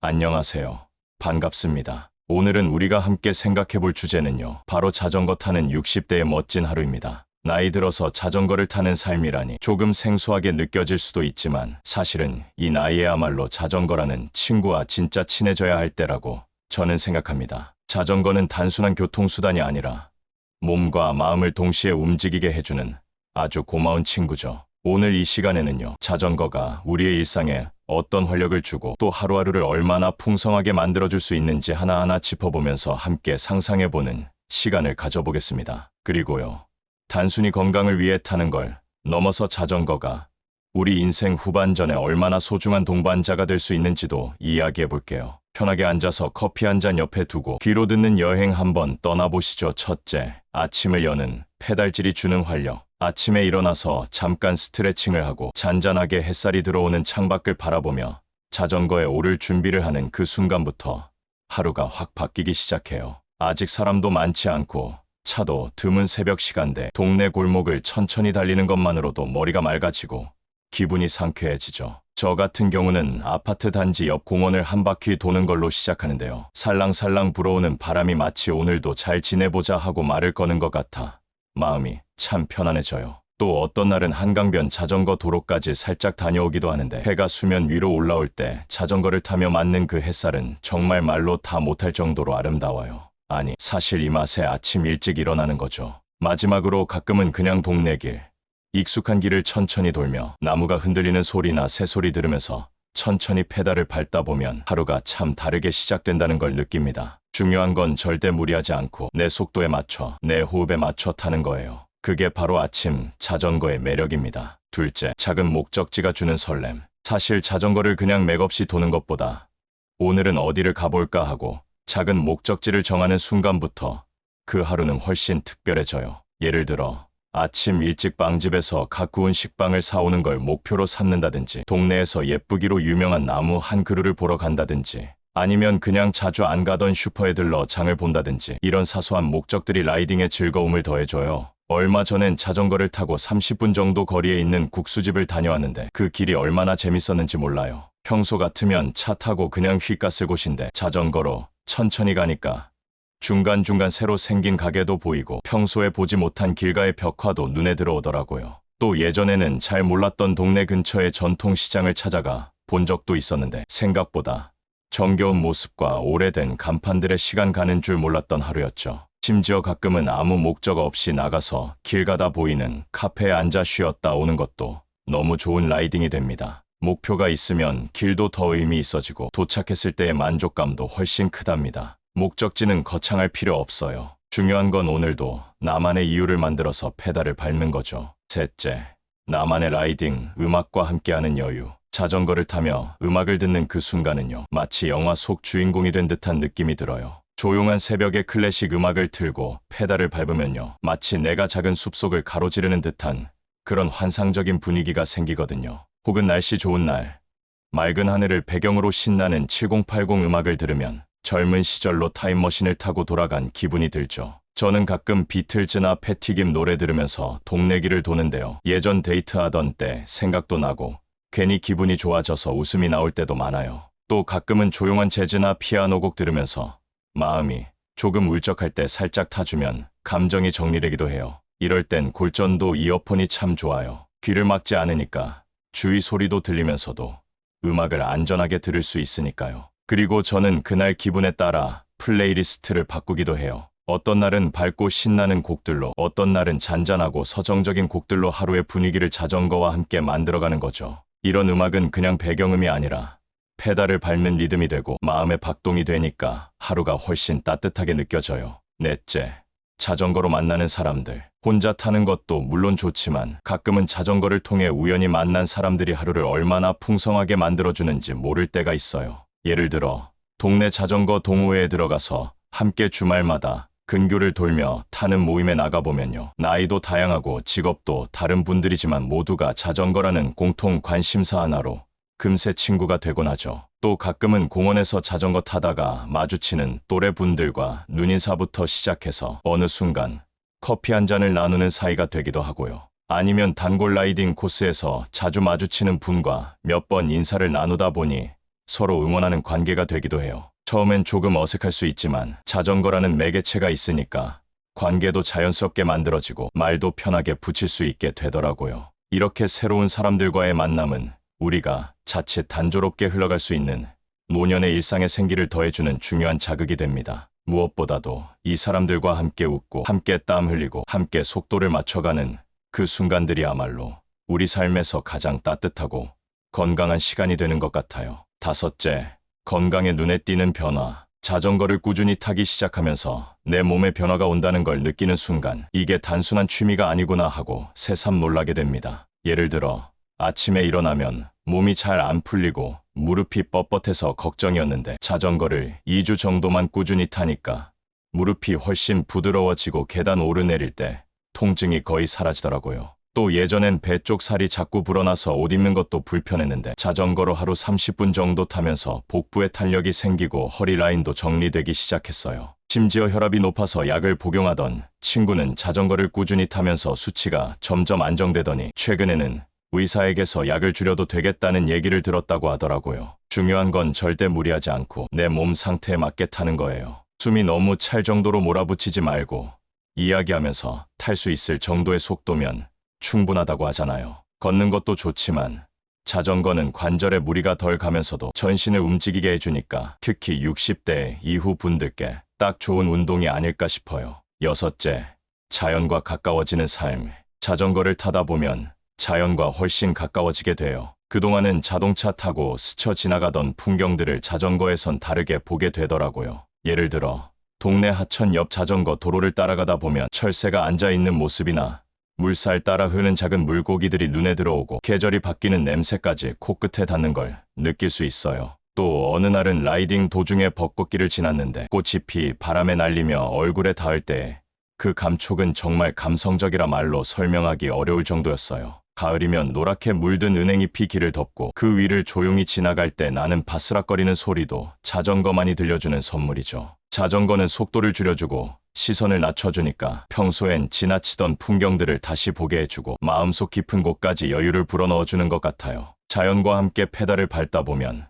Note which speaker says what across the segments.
Speaker 1: 안녕하세요. 반갑습니다. 오늘은 우리가 함께 생각해 볼 주제는요. 바로 자전거 타는 60대의 멋진 하루입니다. 나이 들어서 자전거를 타는 삶이라니 조금 생소하게 느껴질 수도 있지만 사실은 이 나이에야말로 자전거라는 친구와 진짜 친해져야 할 때라고 저는 생각합니다. 자전거는 단순한 교통수단이 아니라 몸과 마음을 동시에 움직이게 해주는 아주 고마운 친구죠. 오늘 이 시간에는요, 자전거가 우리의 일상에 어떤 활력을 주고 또 하루하루를 얼마나 풍성하게 만들어줄 수 있는지 하나하나 짚어보면서 함께 상상해보는 시간을 가져보겠습니다. 그리고요, 단순히 건강을 위해 타는 걸 넘어서 자전거가 우리 인생 후반전에 얼마나 소중한 동반자가 될 수 있는지도 이야기해볼게요. 편하게 앉아서 커피 한 잔 옆에 두고 귀로 듣는 여행 한번 떠나보시죠. 첫째, 아침을 여는 페달질이 주는 활력. 아침에 일어나서 잠깐 스트레칭을 하고 잔잔하게 햇살이 들어오는 창밖을 바라보며 자전거에 오를 준비를 하는 그 순간부터 하루가 확 바뀌기 시작해요. 아직 사람도 많지 않고 차도 드문 새벽 시간대 동네 골목을 천천히 달리는 것만으로도 머리가 맑아지고 기분이 상쾌해지죠. 저 같은 경우는 아파트 단지 옆 공원을 한 바퀴 도는 걸로 시작하는데요. 살랑살랑 불어오는 바람이 마치 오늘도 잘 지내보자 하고 말을 거는 것 같아 마음이 참 편안해져요. 또 어떤 날은 한강변 자전거 도로까지 살짝 다녀오기도 하는데 해가 수면 위로 올라올 때 자전거를 타며 맞는 그 햇살은 정말 말로 다 못할 정도로 아름다워요. 아니, 사실 이 맛에 아침 일찍 일어나는 거죠. 마지막으로 가끔은 그냥 동네 길, 익숙한 길을 천천히 돌며 나무가 흔들리는 소리나 새소리 들으면서 천천히 페달을 밟다 보면 하루가 참 다르게 시작된다는 걸 느낍니다. 중요한 건 절대 무리하지 않고 내 속도에 맞춰, 내 호흡에 맞춰 타는 거예요. 그게 바로 아침 자전거의 매력입니다. 둘째, 작은 목적지가 주는 설렘. 사실 자전거를 그냥 맥없이 도는 것보다 오늘은 어디를 가볼까 하고 작은 목적지를 정하는 순간부터 그 하루는 훨씬 특별해져요. 예를 들어 아침 일찍 빵집에서 갓 구운 식빵을 사오는 걸 목표로 삼는다든지, 동네에서 예쁘기로 유명한 나무 한 그루를 보러 간다든지, 아니면 그냥 자주 안 가던 슈퍼에 들러 장을 본다든지, 이런 사소한 목적들이 라이딩의 즐거움을 더해줘요. 얼마 전엔 자전거를 타고 30분 정도 거리에 있는 국수집을 다녀왔는데 그 길이 얼마나 재밌었는지 몰라요. 평소 같으면 차 타고 그냥 휙 갔을 곳인데 자전거로 천천히 가니까 중간중간 새로 생긴 가게도 보이고 평소에 보지 못한 길가의 벽화도 눈에 들어오더라고요. 또 예전에는 잘 몰랐던 동네 근처의 전통시장을 찾아가 본 적도 있었는데 생각보다 정겨운 모습과 오래된 간판들의 시간 가는 줄 몰랐던 하루였죠. 심지어 가끔은 아무 목적 없이 나가서 길 가다 보이는 카페에 앉아 쉬었다 오는 것도 너무 좋은 라이딩이 됩니다. 목표가 있으면 길도 더 의미 있어지고 도착했을 때의 만족감도 훨씬 크답니다. 목적지는 거창할 필요 없어요. 중요한 건 오늘도 나만의 이유를 만들어서 페달을 밟는 거죠. 셋째, 나만의 라이딩, 음악과 함께하는 여유. 자전거를 타며 음악을 듣는 그 순간은요, 마치 영화 속 주인공이 된 듯한 느낌이 들어요. 조용한 새벽에 클래식 음악을 틀고 페달을 밟으면요, 마치 내가 작은 숲속을 가로지르는 듯한 그런 환상적인 분위기가 생기거든요. 혹은 날씨 좋은 날, 맑은 하늘을 배경으로 신나는 7080 음악을 들으면 젊은 시절로 타임머신을 타고 돌아간 기분이 들죠. 저는 가끔 비틀즈나 패티김 노래 들으면서 동네 길을 도는데요. 예전 데이트하던 때 생각도 나고 괜히 기분이 좋아져서 웃음이 나올 때도 많아요. 또 가끔은 조용한 재즈나 피아노 곡 들으면서 마음이 조금 울적할 때 살짝 타주면 감정이 정리되기도 해요. 이럴 땐 골전도 이어폰이 참 좋아요. 귀를 막지 않으니까 주위 소리도 들리면서도 음악을 안전하게 들을 수 있으니까요. 그리고 저는 그날 기분에 따라 플레이리스트를 바꾸기도 해요. 어떤 날은 밝고 신나는 곡들로, 어떤 날은 잔잔하고 서정적인 곡들로 하루의 분위기를 자전거와 함께 만들어가는 거죠. 이런 음악은 그냥 배경음이 아니라 페달을 밟는 리듬이 되고 마음의 박동이 되니까 하루가 훨씬 따뜻하게 느껴져요. 넷째, 자전거로 만나는 사람들. 혼자 타는 것도 물론 좋지만 가끔은 자전거를 통해 우연히 만난 사람들이 하루를 얼마나 풍성하게 만들어주는지 모를 때가 있어요. 예를 들어 동네 자전거 동호회에 들어가서 함께 주말마다 근교를 돌며 타는 모임에 나가보면요, 나이도 다양하고 직업도 다른 분들이지만 모두가 자전거라는 공통 관심사 하나로 금세 친구가 되곤 하죠. 또 가끔은 공원에서 자전거 타다가 마주치는 또래분들과 눈인사부터 시작해서 어느 순간 커피 한 잔을 나누는 사이가 되기도 하고요. 아니면 단골 라이딩 코스에서 자주 마주치는 분과 몇 번 인사를 나누다 보니 서로 응원하는 관계가 되기도 해요. 처음엔 조금 어색할 수 있지만 자전거라는 매개체가 있으니까 관계도 자연스럽게 만들어지고 말도 편하게 붙일 수 있게 되더라고요. 이렇게 새로운 사람들과의 만남은 우리가 자칫 단조롭게 흘러갈 수 있는 노년의 일상의 생기를 더해주는 중요한 자극이 됩니다. 무엇보다도 이 사람들과 함께 웃고 함께 땀 흘리고 함께 속도를 맞춰가는 그 순간들이야말로 우리 삶에서 가장 따뜻하고 건강한 시간이 되는 것 같아요. 다섯째, 건강에 눈에 띄는 변화. 자전거를 꾸준히 타기 시작하면서 내 몸에 변화가 온다는 걸 느끼는 순간 이게 단순한 취미가 아니구나 하고 새삼 놀라게 됩니다. 예를 들어 아침에 일어나면 몸이 잘 안 풀리고 무릎이 뻣뻣해서 걱정이었는데 자전거를 2주 정도만 꾸준히 타니까 무릎이 훨씬 부드러워지고 계단 오르내릴 때 통증이 거의 사라지더라고요. 또 예전엔 배 쪽 살이 자꾸 불어나서 옷 입는 것도 불편했는데 자전거로 하루 30분 정도 타면서 복부에 탄력이 생기고 허리 라인도 정리되기 시작했어요. 심지어 혈압이 높아서 약을 복용하던 친구는 자전거를 꾸준히 타면서 수치가 점점 안정되더니 최근에는 의사에게서 약을 줄여도 되겠다는 얘기를 들었다고 하더라고요. 중요한 건 절대 무리하지 않고 내 몸 상태에 맞게 타는 거예요. 숨이 너무 찰 정도로 몰아붙이지 말고 이야기하면서 탈 수 있을 정도의 속도면 충분하다고 하잖아요. 걷는 것도 좋지만 자전거는 관절에 무리가 덜 가면서도 전신을 움직이게 해주니까 특히 60대 이후 분들께 딱 좋은 운동이 아닐까 싶어요. 여섯째, 자연과 가까워지는 삶. 자전거를 타다 보면 자연과 훨씬 가까워지게 돼요. 그동안은 자동차 타고 스쳐 지나가던 풍경들을 자전거에선 다르게 보게 되더라고요. 예를 들어 동네 하천 옆 자전거 도로를 따라가다 보면 철새가 앉아있는 모습이나 물살 따라 흐르는 작은 물고기들이 눈에 들어오고 계절이 바뀌는 냄새까지 코끝에 닿는 걸 느낄 수 있어요. 또 어느 날은 라이딩 도중에 벚꽃길을 지났는데 꽃이 피 바람에 날리며 얼굴에 닿을 때 그 감촉은 정말 감성적이라 말로 설명하기 어려울 정도였어요. 가을이면 노랗게 물든 은행잎이 길을 덮고 그 위를 조용히 지나갈 때 나는 바스락거리는 소리도 자전거만이 들려주는 선물이죠. 자전거는 속도를 줄여주고 시선을 낮춰주니까 평소엔 지나치던 풍경들을 다시 보게 해주고 마음속 깊은 곳까지 여유를 불어넣어주는 것 같아요. 자연과 함께 페달을 밟다 보면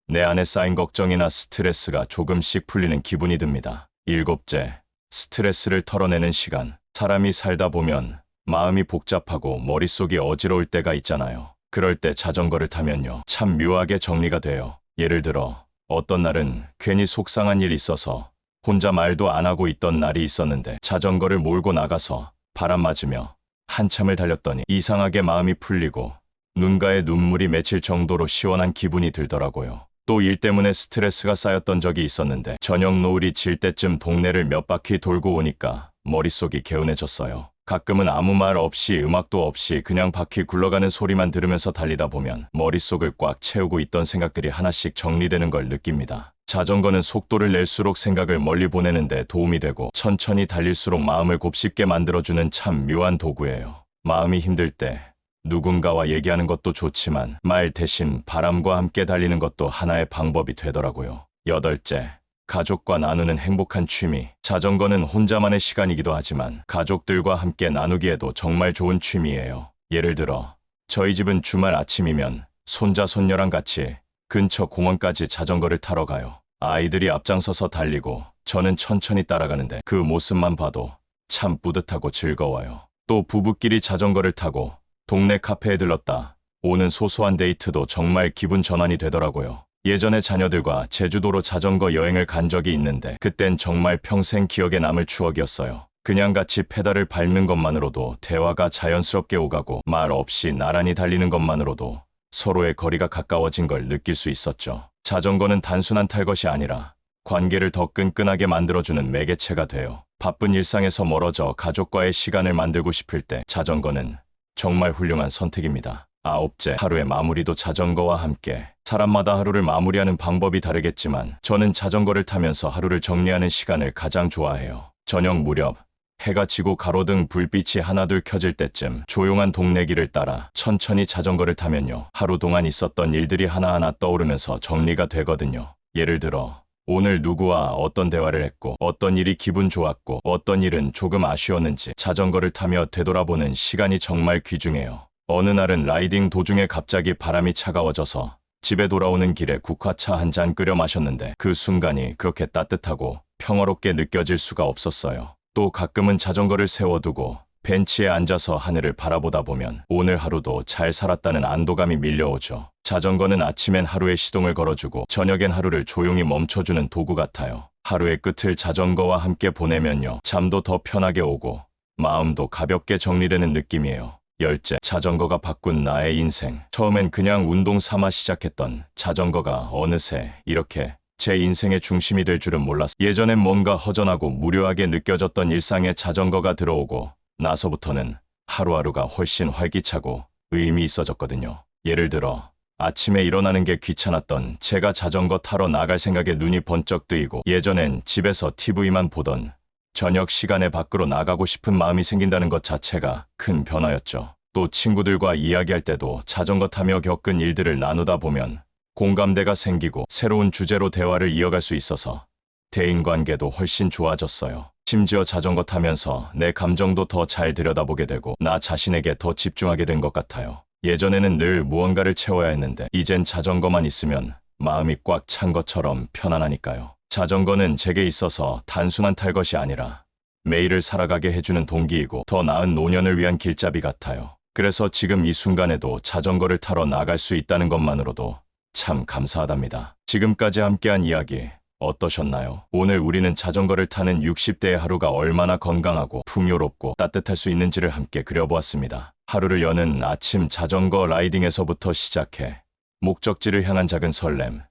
Speaker 1: 내 안에 쌓인 걱정이나 스트레스가 조금씩 풀리는 기분이 듭니다. 일곱째, 스트레스를 털어내는 시간. 사람이 살다 보면 마음이 복잡하고 머릿속이 어지러울 때가 있잖아요. 그럴 때 자전거를 타면요, 참 묘하게 정리가 돼요. 예를 들어 어떤 날은 괜히 속상한 일이 있어서 혼자 말도 안 하고 있던 날이 있었는데 자전거를 몰고 나가서 바람 맞으며 한참을 달렸더니 이상하게 마음이 풀리고 눈가에 눈물이 맺힐 정도로 시원한 기분이 들더라고요. 또 일 때문에 스트레스가 쌓였던 적이 있었는데 저녁 노을이 질 때쯤 동네를 몇 바퀴 돌고 오니까 머릿속이 개운해졌어요. 가끔은 아무 말 없이 음악도 없이 그냥 바퀴 굴러가는 소리만 들으면서 달리다 보면 머릿속을 꽉 채우고 있던 생각들이 하나씩 정리되는 걸 느낍니다. 자전거는 속도를 낼수록 생각을 멀리 보내는 데 도움이 되고 천천히 달릴수록 마음을 곱씹게 만들어주는 참 묘한 도구예요. 마음이 힘들 때 누군가와 얘기하는 것도 좋지만 말 대신 바람과 함께 달리는 것도 하나의 방법이 되더라고요. 여덟째, 가족과 나누는 행복한 취미. 자전거는 혼자만의 시간이기도 하지만 가족들과 함께 나누기에도 정말 좋은 취미예요. 예를 들어 저희 집은 주말 아침이면 손자 손녀랑 같이 근처 공원까지 자전거를 타러 가요. 아이들이 앞장서서 달리고 저는 천천히 따라가는데 그 모습만 봐도 참 뿌듯하고 즐거워요. 또 부부끼리 자전거를 타고 동네 카페에 들렀다 오는 소소한 데이트도 정말 기분 전환이 되더라고요. 예전에 자녀들과 제주도로 자전거 여행을 간 적이 있는데 그땐 정말 평생 기억에 남을 추억이었어요. 그냥 같이 페달을 밟는 것만으로도 대화가 자연스럽게 오가고 말 없이 나란히 달리는 것만으로도 서로의 거리가 가까워진 걸 느낄 수 있었죠. 자전거는 단순한 탈 것이 아니라 관계를 더 끈끈하게 만들어주는 매개체가 돼요. 바쁜 일상에서 멀어져 가족과의 시간을 만들고 싶을 때 자전거는 정말 훌륭한 선택입니다. 아홉째, 하루의 마무리도 자전거와 함께. 사람마다 하루를 마무리하는 방법이 다르겠지만 저는 자전거를 타면서 하루를 정리하는 시간을 가장 좋아해요. 저녁 무렵 해가 지고 가로등 불빛이 하나둘 켜질 때쯤 조용한 동네 길을 따라 천천히 자전거를 타면요, 하루 동안 있었던 일들이 하나하나 떠오르면서 정리가 되거든요. 예를 들어 오늘 누구와 어떤 대화를 했고 어떤 일이 기분 좋았고 어떤 일은 조금 아쉬웠는지 자전거를 타며 되돌아보는 시간이 정말 귀중해요. 어느 날은 라이딩 도중에 갑자기 바람이 차가워져서 집에 돌아오는 길에 국화차 한 잔 끓여 마셨는데 그 순간이 그렇게 따뜻하고 평화롭게 느껴질 수가 없었어요. 또 가끔은 자전거를 세워두고 벤치에 앉아서 하늘을 바라보다 보면 오늘 하루도 잘 살았다는 안도감이 밀려오죠. 자전거는 아침엔 하루의 시동을 걸어주고 저녁엔 하루를 조용히 멈춰주는 도구 같아요. 하루의 끝을 자전거와 함께 보내면요. 잠도 더 편하게 오고 마음도 가볍게 정리되는 느낌이에요. 열째, 자전거가 바꾼 나의 인생. 처음엔 그냥 운동 삼아 시작했던 자전거가 어느새 이렇게 제 인생의 중심이 될 줄은 몰랐어요. 예전엔 뭔가 허전하고 무료하게 느껴졌던 일상에 자전거가 들어오고 나서부터는 하루하루가 훨씬 활기차고 의미 있어졌거든요. 예를 들어 아침에 일어나는 게 귀찮았던 제가 자전거 타러 나갈 생각에 눈이 번쩍 뜨이고, 예전엔 집에서 TV만 보던 저녁 시간에 밖으로 나가고 싶은 마음이 생긴다는 것 자체가 큰 변화였죠. 또 친구들과 이야기할 때도 자전거 타며 겪은 일들을 나누다 보면 공감대가 생기고 새로운 주제로 대화를 이어갈 수 있어서 대인관계도 훨씬 좋아졌어요. 심지어 자전거 타면서 내 감정도 더 잘 들여다보게 되고 나 자신에게 더 집중하게 된 것 같아요. 예전에는 늘 무언가를 채워야 했는데 이젠 자전거만 있으면 마음이 꽉 찬 것처럼 편안하니까요. 자전거는 제게 있어서 단순한 탈 것이 아니라 매일을 살아가게 해주는 동기이고 더 나은 노년을 위한 길잡이 같아요. 그래서 지금 이 순간에도 자전거를 타러 나갈 수 있다는 것만으로도 참 감사하답니다. 지금까지 함께한 이야기 어떠셨나요? 오늘 우리는 자전거를 타는 60대의 하루가 얼마나 건강하고 풍요롭고 따뜻할 수 있는지를 함께 그려보았습니다. 하루를 여는 아침 자전거 라이딩에서부터 시작해 목적지를 향한 작은 설렘,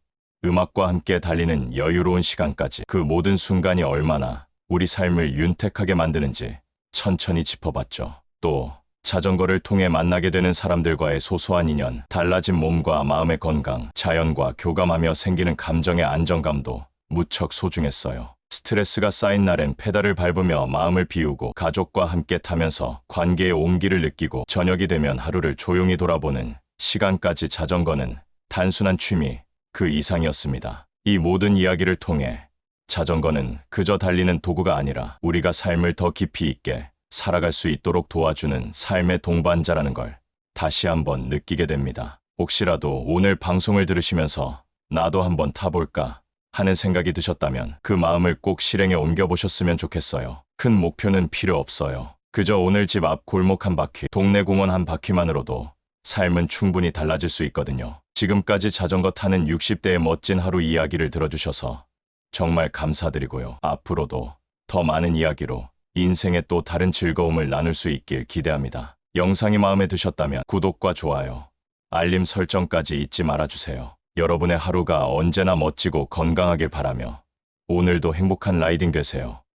Speaker 1: 음악과 함께 달리는 여유로운 시간까지, 그 모든 순간이 얼마나 우리 삶을 윤택하게 만드는지 천천히 짚어봤죠. 또 자전거를 통해 만나게 되는 사람들과의 소소한 인연, 달라진 몸과 마음의 건강, 자연과 교감하며 생기는 감정의 안정감도 무척 소중했어요. 스트레스가 쌓인 날엔 페달을 밟으며 마음을 비우고 가족과 함께 타면서 관계의 온기를 느끼고, 저녁이 되면 하루를 조용히 돌아보는 시간까지 자전거는 단순한 취미 그 이상이었습니다. 이 모든 이야기를 통해 자전거는 그저 달리는 도구가 아니라 우리가 삶을 더 깊이 있게 살아갈 수 있도록 도와주는 삶의 동반자라는 걸 다시 한번 느끼게 됩니다. 혹시라도 오늘 방송을 들으시면서 나도 한번 타볼까 하는 생각이 드셨다면 그 마음을 꼭 실행에 옮겨보셨으면 좋겠어요. 큰 목표는 필요 없어요. 그저 오늘 집 앞 골목 한 바퀴, 동네 공원 한 바퀴만으로도 삶은 충분히 달라질 수 있거든요. 지금까지 자전거 타는 60대의 멋진 하루 이야기를 들어주셔서 정말 감사드리고요. 앞으로도 더 많은 이야기로 인생의 또 다른 즐거움을 나눌 수 있길 기대합니다. 영상이 마음에 드셨다면 구독과 좋아요, 알림 설정까지 잊지 말아주세요. 여러분의 하루가 언제나 멋지고 건강하길 바라며 오늘도 행복한 라이딩 되세요.